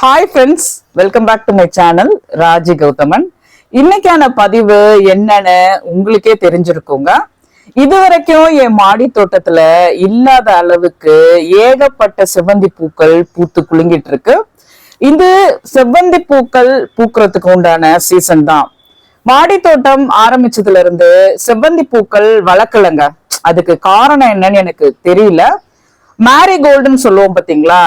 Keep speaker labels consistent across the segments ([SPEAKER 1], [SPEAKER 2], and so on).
[SPEAKER 1] Hi friends, welcome back to my channel Raji Gauthaman. இன்னைக்கான பதிவு என்னன்னு உங்களுக்கே தெரிஞ்சிருக்குங்க. இதுவரைக்கும் என் மாடி தோட்டத்துல இல்லாத அளவுக்கு ஏகப்பட்ட செவ்வந்தி பூக்கள் பூத்து குலுங்கிட்டு இருக்கு. இது செவ்வந்தி பூக்கள் பூக்குறதுக்கு உண்டான சீசன் தான். மாடி தோட்டம் ஆரம்பிச்சதுல இருந்து செவ்வந்தி பூக்கள் வளர்க்கலங்க. அதுக்கு காரணம் என்னன்னு எனக்கு தெரியல. மேரிகோல்டுன்னு சொல்லுவோம் பாத்தீங்களா,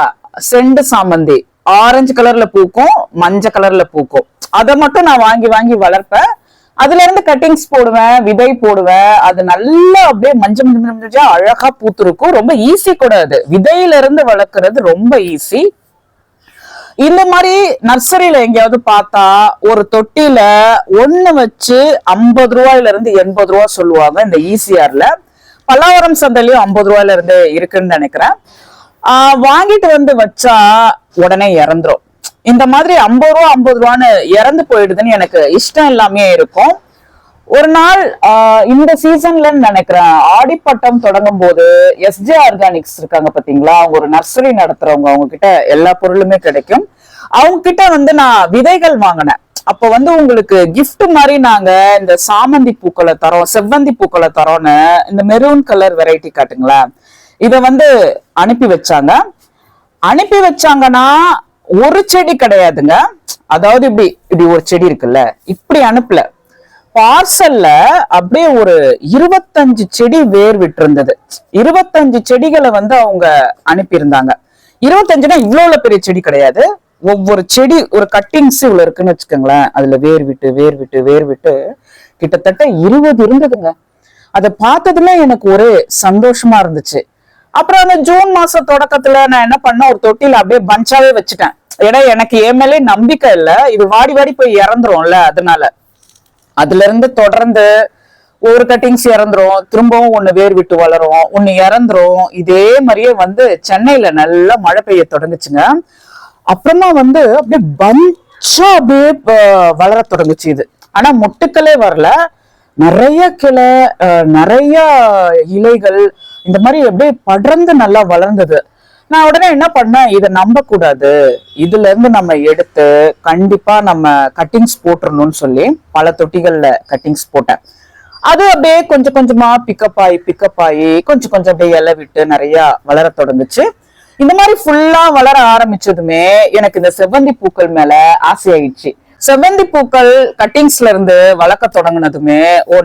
[SPEAKER 1] செண்டு சாமந்தி ஆரஞ்சு கலர்ல பூக்கும், மஞ்சள் கலர்ல பூக்கும். அதை மட்டும் நான் வாங்கி வாங்கி வளர்ப்பேன். அதுல இருந்து கட்டிங்ஸ் போடுவேன், விதை போடுவேன். அது நல்லா அப்படியே மஞ்சள் மஞ்சள் மஞ்சா அழகா பூத்துருக்கும். ரொம்ப ஈஸி கூட. அது விதையில இருந்து வளர்க்கறது ரொம்ப ஈஸி. இந்த மாதிரி நர்சரியில எங்கேயாவது பார்த்தா ஒரு தொட்டில ஒண்ணு வச்சு 50 ரூபாயில இருந்து 80 ரூபா சொல்லுவாங்க. இந்த ஈசிஆர்ல பல்லாவரம் சந்தையிலயும் 50 ரூபாயில இருந்து இருக்குன்னு நினைக்கிறேன். வாங்கிட்டு வந்து வச்சா உடனே இறந்துரும். இந்த மாதிரி 50 ரூபான்னு இறந்து போயிடுதுன்னு எனக்கு இஷ்டம் இல்லாமே இருக்கும். ஒரு நாள் இந்த சீசன்ல நினைக்கிறேன், ஆடிப்பட்டம் தொடங்கும் போது எஸ்ஜே ஆர்கானிக்ஸ் இருக்காங்க பாத்தீங்களா, அவங்க ஒரு நர்சரி நடத்துறவங்க. அவங்க கிட்ட எல்லா பொருளுமே கிடைக்கும். அவங்க கிட்ட வந்து நான் விதைகள் வாங்கினேன். அப்ப வந்து உங்களுக்கு கிஃப்ட் மாதிரி நாங்க இந்த சாமந்தி பூக்களை தரோம், செவ்வந்தி பூக்களை தரோம்னு இந்த மெரூன் கலர் வெரைட்டி காட்டுங்களேன், இத வந்து அனுப்பி வச்சாங்க. அனுப்பி வச்சாங்கன்னா ஒரு செடி கிடையாதுங்க. அதாவது இப்படி இப்படி ஒரு செடி இருக்குல்ல, இப்படி அனுப்பல. பார்சல்ல அப்படியே ஒரு 25 செடி வேர் விட்டு இருந்தது. 25 செடிகளை வந்து அவங்க அனுப்பியிருந்தாங்க. 25னா இவ்வளவு பெரிய செடி கிடையாது. ஒவ்வொரு செடி ஒரு கட்டிங்ஸ் இவ்வளவு இருக்குன்னு வச்சுக்கோங்களேன். அதுல வேர் விட்டு வேர் விட்டு வேர் விட்டு கிட்டத்தட்ட 20 இருந்ததுங்க. அதை பார்த்ததுமே எனக்கு ஒரே சந்தோஷமா இருந்துச்சு. அப்புறம் அந்த ஜூன் மாசம் தொடக்கத்துல நான் என்ன பண்ண, ஒரு தொட்டில அப்படியே பஞ்சாவே வச்சுட்டேன். ஏன்னா எனக்கு என் மேலே நம்பிக்கை இல்லை, இது வாடி வாடி போய் இறந்துரும்ல. அதனால அதுல இருந்து தொடர்ந்து ஒரு கட்டிங்ஸ் இறந்துரும், திரும்பவும் ஒண்ணு வேர் விட்டு வளரும், ஒண்ணு இறந்துரும். இதே மாதிரியே வந்து சென்னையில நல்லா மழை பெய்ய தொடங்குச்சுங்க. அப்புறமா வந்து அப்படியே பஞ்சா அப்படியே வளர தொடங்குச்சு இது. ஆனா மொட்டுக்களே வரல, நிறைய கிளை, நிறைய இலைகள், இந்த மாதிரி அப்படியே படர்ந்து நல்லா வளர்ந்தது. நான் உடனே என்ன பண்ணேன், இதை நம்ப கூடாது, இதுல இருந்து நம்ம எடுத்து கண்டிப்பா நம்ம கட்டிங்ஸ் போட்டுறணும்னு சொல்லி பல தொட்டிகள்ல கட்டிங்ஸ் போட்டேன். அது அப்படியே கொஞ்சம் கொஞ்சமா பிக்கப் ஆகி கொஞ்சம் கொஞ்சம் அப்படியே இலை விட்டு நிறைய வளர தொடங்குச்சு. இந்த மாதிரி ஃபுல்லா வளர ஆரம்பிச்சதுமே எனக்கு இந்த செவ்வந்தி பூக்கள் மேல ஆசையாயிடுச்சு. செவ்வந்தி பூக்கள் கட்டிங்ஸ்ல இருந்து வளர்க்க தொடங்கினதுமே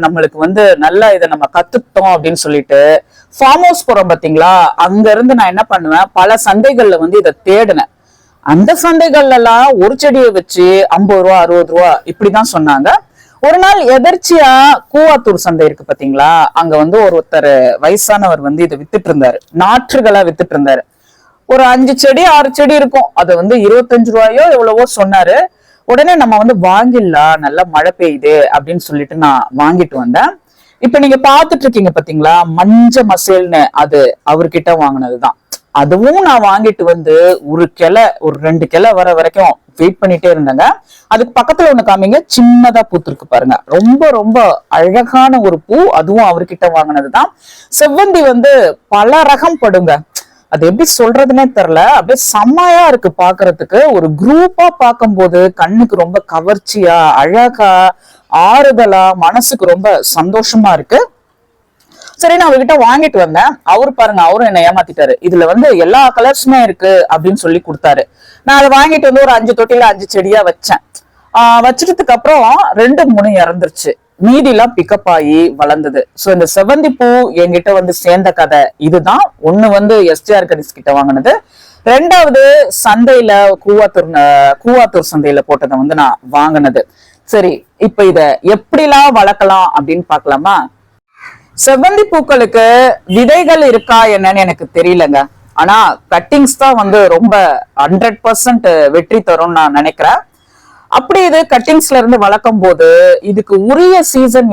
[SPEAKER 1] நம்மளுக்கு வந்து நல்லா இதை நம்ம கத்துக்கிட்டோம் அப்படின்னு சொல்லிட்டு ஃபார்ம் ஹவுஸ் போறோம் பாத்தீங்களா, அங்க இருந்து நான் என்ன பண்ணுவேன், பல சந்தைகள்ல வந்து இதை தேடினேன். அந்த சந்தைகள்ல எல்லாம் ஒரு செடியை வச்சு 50 ரூபா 60 ரூபா இப்படிதான் சொன்னாங்க. ஒரு நாள் எதர்ச்சியா கூவாத்தூர் சந்தை இருக்கு பாத்தீங்களா, அங்க வந்து ஒருத்தர் வயசானவர் வந்து இதை வித்துட்டு இருந்தாரு, நாற்றுகளா வித்துட்டு இருந்தாரு. ஒரு 5 செடி 6 செடி இருக்கும். அது வந்து 25 ரூபாயோ எவ்வளவோ சொன்னாரு. உடனே நம்ம வந்து வாங்கிடலாம், நல்லா மழை பெய்யுது அப்படின்னு சொல்லிட்டு நான் வாங்கிட்டு வந்தேன். இப்ப நீங்க பாத்துட்டு இருக்கீங்க பாத்தீங்களா மஞ்ச மசேல்னு, அது அவர்கிட்ட வாங்கினதுதான். அதுவும் நான் வாங்கிட்டு வந்து ஒரு 2 கிளை வர வரைக்கும் வெயிட் பண்ணிட்டே இருந்தேங்க. அதுக்கு பக்கத்துல ஒண்ணு காமிங்க, சின்னதா பூத்துருக்கு பாருங்க, ரொம்ப ரொம்ப அழகான ஒரு பூ. அதுவும் அவர்கிட்ட வாங்கினதுதான். செவ்வந்தி வந்து பல ரகம் படுங்க, அது எப்படி சொல்றதுன்னே தெரியல. அப்படியே செம்மையா இருக்கு பாக்குறதுக்கு. ஒரு குரூப்பா பார்க்கும் போது கண்ணுக்கு ரொம்ப கவர்ச்சியா, அழகா, ஆறுதலா, மனசுக்கு ரொம்ப சந்தோஷமா இருக்கு. சரி, நான் அவர்கிட்ட வாங்கிட்டு வந்தேன். அவரு பாருங்க, அவரும் என்ன ஏமாத்திட்டாரு. இதுல வந்து எல்லா கலர்ஸுமே இருக்கு அப்படின்னு சொல்லி கொடுத்தாரு. நான் அதை வாங்கிட்டு வந்து ஒரு 5 தொட்டில 5 செடியா வச்சேன். வச்சிட்டதுக்கு அப்புறம் 2-3 இறந்துருச்சு, மீதி எல்லாம் பிக்கப் ஆகி வளர்ந்தது. சோ இந்த செவ்வந்தி பூ என்கிட்ட வந்து சேர்ந்த கதை இதுதான். ஒண்ணு வந்து எஸ்ஜிஆர் கடிஸ் கிட்ட வாங்கினது, 2வது சந்தையில கூவாத்தூர் சந்தையில போட்டதை வந்து நான் வாங்கினது. சரி, இப்ப இத எப்படிலாம் வளர்க்கலாம் அப்படின்னு பாக்கலாமா. செவ்வந்தி பூக்களுக்கு விதைகள் இருக்கா என்னன்னு எனக்கு தெரியலங்க. ஆனா கட்டிங்ஸ் தான் வந்து ரொம்ப 100% வெற்றி தரும்னு நான் நினைக்கிறேன். அப்படி இது கட்டிங்ஸ்ல இருந்து வளர்க்கும் போது இதுக்கு உரிய சீசன்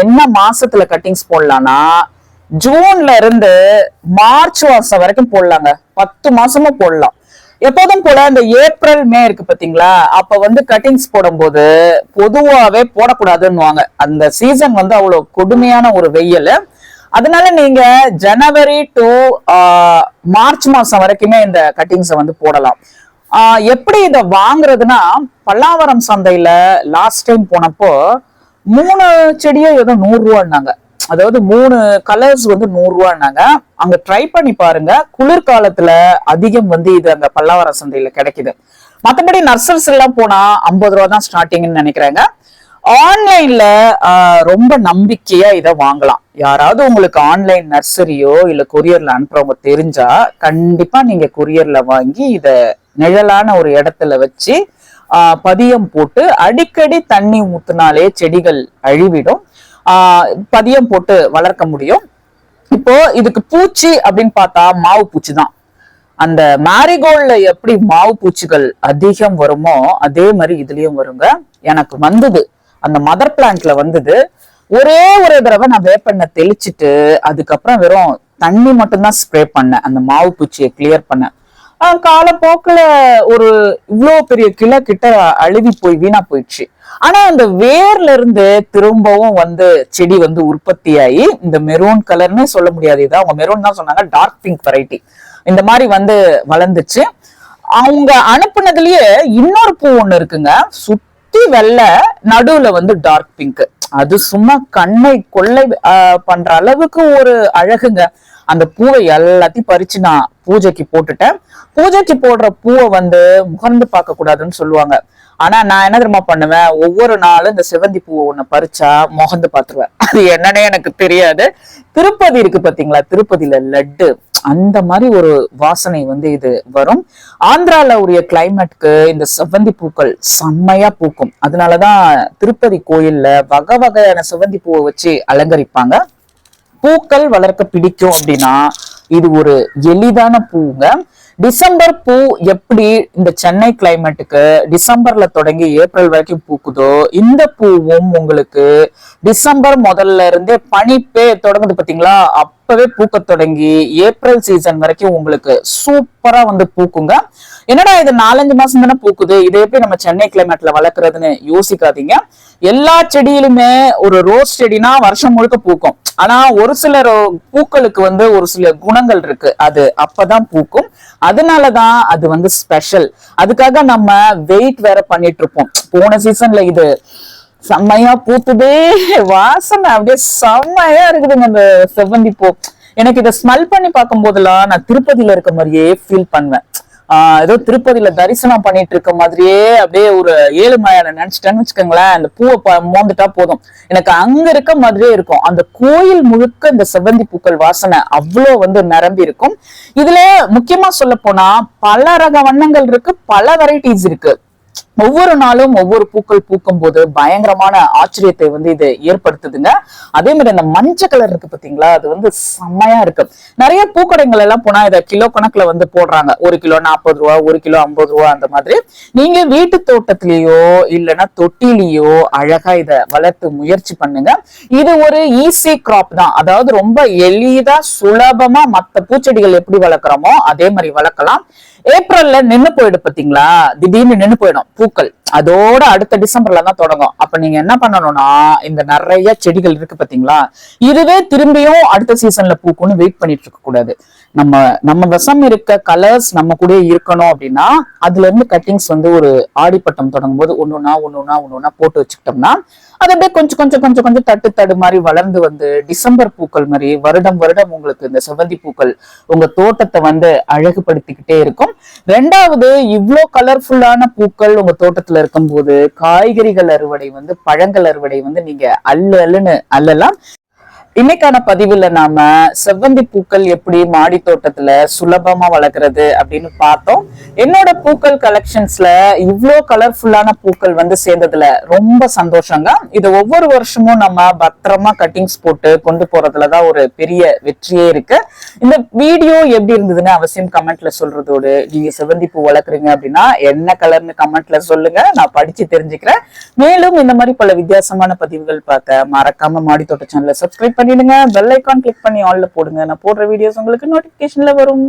[SPEAKER 1] என்ன மாசத்துல கட்டிங்ஸ் போடலாம்னா, ஜூன்ல இருந்து மார்ச் மாசம் வரைக்கும் போடலாங்க. 10 மாசமும் போடலாம். எப்போதும் போல இந்த ஏப்ரல் மே இருக்கு பாத்தீங்களா, அப்ப வந்து கட்டிங்ஸ் போடும்போது பொதுவாவே போடக்கூடாதுன்னுவாங்க. அந்த சீசன் வந்து அவ்வளவு கொடுமையான ஒரு வெயில். அதனால நீங்க ஜனவரி டு மார்ச் மாசம் வரைக்குமே இந்த கட்டிங்ஸை வந்து போடலாம். எப்படி இத வாங்குறதுன்னா, பல்லாவரம் சந்தையில லாஸ்ட் டைம் போனப்போ 3 செடியோ ஏதோ 100 ரூபான்னாங்க. அதாவது 3 கலர்ஸ் வந்து 100 ரூபான்னாங்க. அங்க ட்ரை பண்ணி பாருங்க. குளிர்காலத்துல அதிகம் வந்து இது அந்த பல்லாவரம் சந்தையில கிடைக்குது. மத்தபடி நர்சரிஸ் எல்லாம் போனா 50 ரூபா தான் ஸ்டார்டிங்னு நினைக்கிறாங்க. ஆன்லைன்ல ரொம்ப நம்பிக்கையா இதை வாங்கலாம். யாராவது உங்களுக்கு ஆன்லைன் நர்சரியோ இல்ல கொரியர்ல அனுப்புறவங்க தெரிஞ்சா கண்டிப்பா நீங்க கொரியர்ல வாங்கி இத நிழலான ஒரு இடத்துல வச்சு பதியம் போட்டு அடிக்கடி தண்ணி ஊத்துனாலே செடிகள் அழிவிடும். பதியம் போட்டு வளர்க்க முடியும். இப்போ இதுக்கு பூச்சி அப்படின்னு பார்த்தா மாவு பூச்சி தான். அந்த மேரிகோல்ட்ல எப்படி மாவு பூச்சிகள் அதிகம் வருமோ அதே மாதிரி இதுலயும் வருங்க. எனக்கு வந்தது, அந்த மதர் பிளான்ட்ல வந்தது. ஒரே ஒரு தடவை நான் வேப்பெண்ணெய் தெளிச்சுட்டு அதுக்கப்புறம் வெறும் தண்ணி மட்டும்தான் ஸ்ப்ரே பண்ணேன், அந்த மாவு பூச்சியை கிளியர் பண்ணேன். காலப்போக்குல ஒரு இவ்வளவு பெரிய கிளை கிட்ட அழுவி போய் வீணா போயிடுச்சு. ஆனா அந்த வேர்ல இருந்து திரும்பவும் வந்து செடி வந்து உற்பத்தி ஆகி இந்த மெரூன் கலர்னு சொல்ல முடியாது, இதான் அவங்க மெரூன் தான் சொன்னாங்க, டார்க் பிங்க் வெரைட்டி இந்த மாதிரி வந்து வளர்ந்துச்சு. அவங்க அனுப்புனதுலயே இன்னொரு பூ ஒண்ணு இருக்குங்க, சுத்தி வெள்ளை, நடுவுல வந்து டார்க் பிங்க். அது சும்மா கண்ணை கொள்ளை பண்ற அளவுக்கு ஒரு அழகுங்க. அந்த பூவை எல்லாத்தையும் பறிச்சு நான் பூஜைக்கு போட்டுட்டேன். பூஜைக்கு போடுற பூவை வந்து முகர்ந்து பார்க்க கூடாதுன்னு சொல்லுவாங்க. ஆனா நான் என்ன தெரியுமா பண்ணுவேன், ஒவ்வொரு நாளும் இந்த செவந்தி பூவை ஒண்ணு பறிச்சா முகந்து பாத்துருவேன். அது என்னன்னே எனக்கு தெரியாது. திருப்பதி இருக்கு பாத்தீங்களா, திருப்பதியில லட்டு அந்த மாதிரி ஒரு வாசனை வந்து இது வரும். ஆந்திரால உரிய கிளைமேட்க்கு இந்த செவ்வந்தி பூக்கள் செம்மையா பூக்கும். அதனாலதான் திருப்பதி கோயில்ல வகை வகையான செவ்வந்தி பூவை வச்சு அலங்கரிப்பாங்க. பூக்கள் வளர்க்க பிடிக்கும் அப்படின்னா இது ஒரு எளிதான பூங்க. டிசம்பர் பூ எப்படி இந்த சென்னை கிளைமேட்டுக்கு டிசம்பர்ல தொடங்கி ஏப்ரல் வரைக்கும் பூக்குதோ, இந்த பூவும் உங்களுக்கு டிசம்பர் முதல்ல இருந்தே பனிப்பே தொடங்குது பாத்தீங்களா, அப்பவே பூக்க தொடங்கி ஏப்ரல் சீசன் வரைக்கும் உங்களுக்கு சூப்பரா வந்து பூக்குங்க. என்னடா இது 4-5 மாசம் தானே பூக்குது, இதை எப்படி நம்ம சென்னை கிளைமேட்ல வளர்க்கறதுன்னு யோசிக்காதீங்க. எல்லா செடியிலுமே ஒரு ரோஸ் செடினா வருஷம் முழுக்க பூக்கும். ஆனா ஒரு சில பூக்களுக்கு வந்து ஒரு சில குணங்கள் இருக்கு, அது அப்பதான் பூக்கும். அதனாலதான் அது வந்து ஸ்பெஷல். அதுக்காக நம்ம வெயிட் வேற பண்ணிட்டு இருப்போம். போன சீசன்ல இது செம்மையா பூத்துதே, வாசனை அப்படியே செம்மையா இருக்குதுங்க அந்த செவ்வந்தி பூ. எனக்கு இதை ஸ்மெல் பண்ணி பார்க்கும் போதெல்லாம் நான் திருப்பதியில இருக்க மாதிரியே ஃபீல் பண்ணுவேன். ஏதோ திருப்பதியில தரிசனம் பண்ணிட்டு இருக்க மாதிரியே அப்படியே ஒரு ஏழுமலையான நினைச்சிட்டேன்னு வச்சுக்கோங்களேன். அந்த பூவை மோந்துட்டா போதும், எனக்கு அங்க இருக்க மாதிரியே இருக்கும். அந்த கோயில் முழுக்க இந்த செவ்வந்தி பூக்கள் வாசனை அவ்வளோ வந்து நிரம்பி இருக்கும். இதுல முக்கியமா சொல்ல போனா பல ரக வண்ணங்கள் இருக்கு, பல வெரைட்டிஸ் இருக்கு. ஒவ்வொரு நாளும் ஒவ்வொரு பூக்கள் பூக்கும் போது பயங்கரமான ஆச்சரியத்தை வந்து இது ஏற்படுத்துதுங்க. அதே மாதிரி அந்த மஞ்சள் கலர் இருக்கு பாத்தீங்களா, அது வந்து செம்மையா இருக்கு. நிறைய பூக்கடைகள் எல்லாம் போனா இதை கிலோ கணக்குல வந்து போடுறாங்க. 1 கிலோ 40 ரூபா, 1 கிலோ 50 ரூபா அந்த மாதிரி. நீங்க வீட்டு தோட்டத்திலேயோ இல்லைன்னா தொட்டிலேயோ அழகா இதை வளர்த்து முயற்சி பண்ணுங்க. இது ஒரு ஈஸி கிராப் தான். அதாவது ரொம்ப எளிதா சுலபமா மத்த பூச்செடிகள் எப்படி வளர்க்குறோமோ அதே மாதிரி வளர்க்கலாம். ஏப்ரல்ல நின்னு போயிடும் பாத்தீங்களா, திடீர்னு நின்னு போயிடும் பூக்கள். அதோட அடுத்த டிசம்பர்ல தான் தொடங்கும். அப்ப நீங்க என்ன பண்ணணும்னா, இந்த நிறைய செடிகள் இருக்கு பாத்தீங்களா, இதுவே திரும்பியும் அடுத்த சீசன்ல பூக்கும்னு வெயிட் பண்ணிட்டு இருக்க கூடாது. நம்ம விஷம் இருக்க கலர்ஸ் நம்ம கூட இருக்கணும் அப்படின்னா அதுல இருந்து கட்டிங்ஸ் வந்து ஒரு ஆடிப்பட்டம் தொடங்கும் போது ஒன்னொன்னா போட்டு வச்சுக்கிட்டோம்னா அது அப்படியே கொஞ்சம் தட்டு மாதிரி வளர்ந்து வந்து டிசம்பர் பூக்கள் மாதிரி வருடம் உங்களுக்கு இந்த செவ்வந்தி பூக்கள் உங்க தோட்டத்தை வந்து அழகுபடுத்திக்கிட்டே இருக்கும். ரெண்டாவது, இவ்வளோ கலர்ஃபுல்லான பூக்கள் உங்க தோட்டத்துல இருக்கும் போது காய்கறிகள் அறுவடை வந்து பழங்கள் அறுவடை வந்து நீங்க அல்லுன்னு அல்லலாம். இன்னைக்கான பதிவுல நாம செவ்வந்தி பூக்கள் எப்படி மாடி தோட்டத்துல சுலபமா வளர்க்கறது அப்படின்னு பார்த்தோம். என்னோட பூக்கள் கலெக்ஷன்ஸ்ல இவ்வளோ கலர்ஃபுல்லான பூக்கள் வந்து சேர்ந்ததுல ரொம்ப சந்தோஷங்க. இது ஒவ்வொரு வருஷமும் நம்ம பத்திரமா கட்டிங்ஸ் போட்டு கொண்டு போறதுலதான் ஒரு பெரிய வெற்றியே இருக்கு. இந்த வீடியோ எப்படி இருந்ததுன்னு அவசியம் கமெண்ட்ல சொல்றதோடு, நீங்க செவ்வந்தி பூ வளர்க்குறீங்க அப்படின்னா என்ன கலர்னு கமெண்ட்ல சொல்லுங்க, நான் படிச்சு தெரிஞ்சுக்கிறேன். மேலும் இந்த மாதிரி பல வித்தியாசமான பதிவுகள் பார்க்க மறக்காம மாடி தோட்ட சேனலை சப்ஸ்கிரைப் பண்ணிடுங்க. பெல் ஐகான் கிளிக் பண்ணி ஆல்ல போடுங்க. நான் போடுற வீடியோஸ் உங்களுக்கு நோட்டிபிகேஷன்ல வரும்.